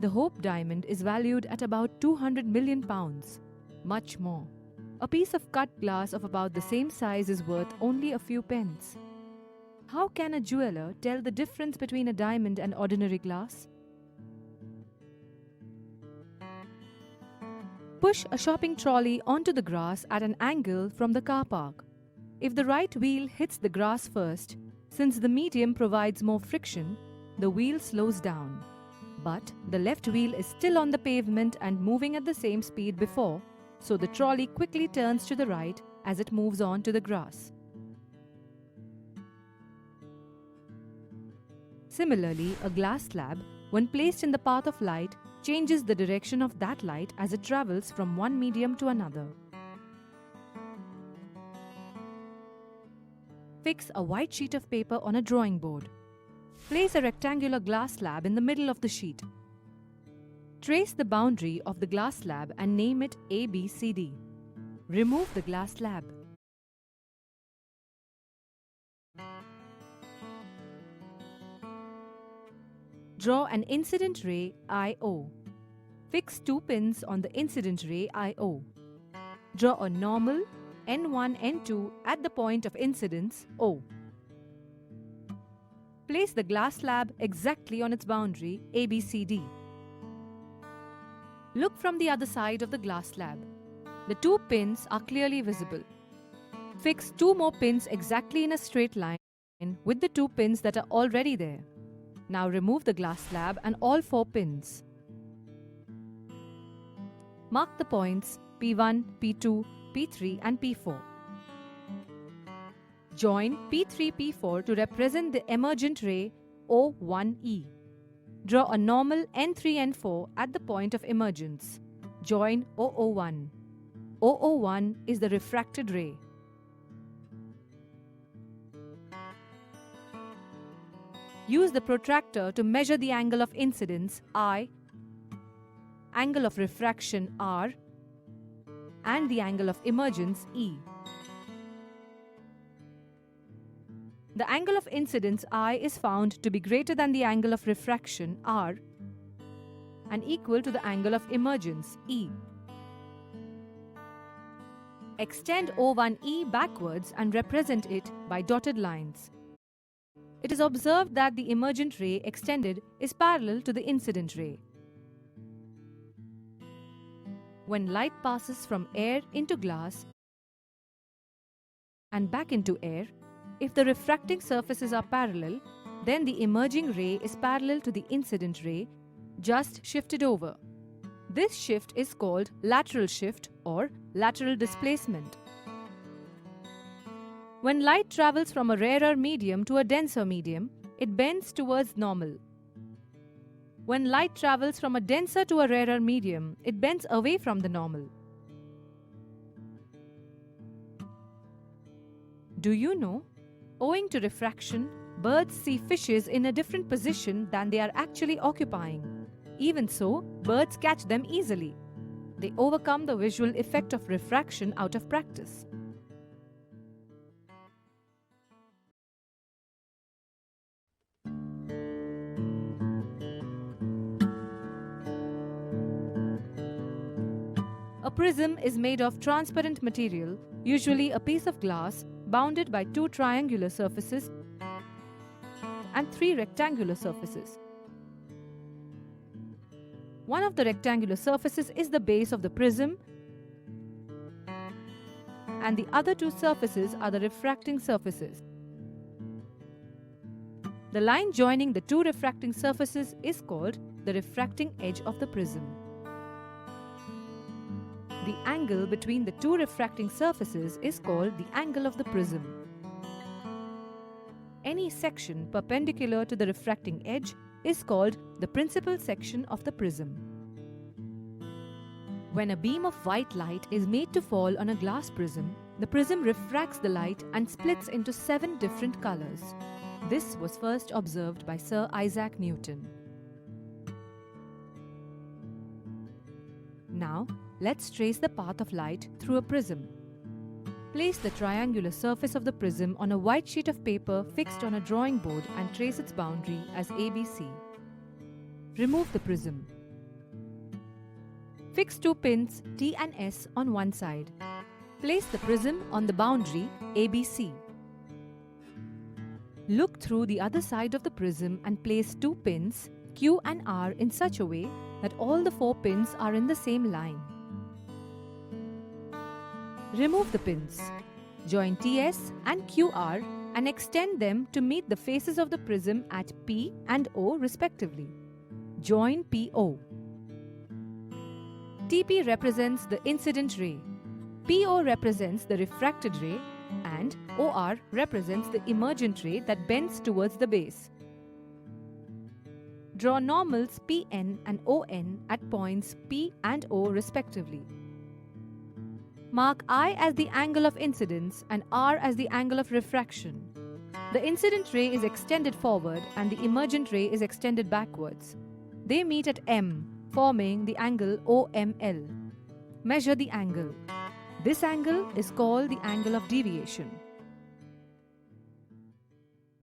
The Hope diamond is valued at about 200 million pounds. Much more. A piece of cut glass of about the same size is worth only a few pence. How can a jeweler tell the difference between a diamond and ordinary glass? Push a shopping trolley onto the grass at an angle from the car park. If the right wheel hits the grass first, since the medium provides more friction, the wheel slows down. But the left wheel is still on the pavement and moving at the same speed before, so the trolley quickly turns to the right as it moves on to the grass. Similarly, a glass slab, when placed in the path of light, changes the direction of that light as it travels from one medium to another. Fix a white sheet of paper on a drawing board. Place a rectangular glass slab in the middle of the sheet. Trace the boundary of the glass slab and name it ABCD. Remove the glass slab. Draw an incident ray IO. Fix 2 pins on the incident ray IO. Draw a normal N1, N2 at the point of incidence O. Place the glass slab exactly on its boundary ABCD. Look from the other side of the glass slab. The 2 pins are clearly visible. Fix 2 more pins exactly in a straight line with the 2 pins that are already there. Now remove the glass slab and all 4 pins. Mark the points P1, P2, P3 and P4. Join P3, P4 to represent the emergent ray O1E. Draw a normal N3, N4 at the point of emergence. Join OO1. OO1 is the refracted ray. Use the protractor to measure the angle of incidence I, angle of refraction R, and the angle of emergence E. The angle of incidence I is found to be greater than the angle of refraction R and equal to the angle of emergence E. Extend O1E backwards and represent it by dotted lines. It is observed that the emergent ray extended is parallel to the incident ray. When light passes from air into glass and back into air, if the refracting surfaces are parallel, then the emerging ray is parallel to the incident ray, just shifted over. This shift is called lateral shift or lateral displacement. When light travels from a rarer medium to a denser medium, it bends towards normal. When light travels from a denser to a rarer medium, it bends away from the normal. Do you know? Owing to refraction, birds see fishes in a different position than they are actually occupying. Even so, birds catch them easily. They overcome the visual effect of refraction out of practice. A prism is made of transparent material, usually a piece of glass, bounded by 2 triangular surfaces and 3 rectangular surfaces. One of the rectangular surfaces is the base of the prism, and the other 2 surfaces are the refracting surfaces. The line joining the 2 refracting surfaces is called the refracting edge of the prism. The angle between the 2 refracting surfaces is called the angle of the prism. Any section perpendicular to the refracting edge is called the principal section of the prism. When a beam of white light is made to fall on a glass prism, the prism refracts the light and splits into 7 different colors. This was first observed by Sir Isaac Newton. Now, let's trace the path of light through a prism. Place the triangular surface of the prism on a white sheet of paper fixed on a drawing board and trace its boundary as ABC. Remove the prism. Fix two pins T and S on one side. Place the prism on the boundary ABC. Look through the other side of the prism and place two pins Q and R in such a way that all the four pins are in the same line. Remove the pins. Join TS and QR and extend them to meet the faces of the prism at P and O respectively. Join PO. TP represents the incident ray, PO represents the refracted ray, and OR represents the emergent ray that bends towards the base. Draw normals PN and ON at points P and O respectively. Mark I as the angle of incidence and R as the angle of refraction. The incident ray is extended forward and the emergent ray is extended backwards. They meet at M, forming the angle OML. Measure the angle. This angle is called the angle of deviation.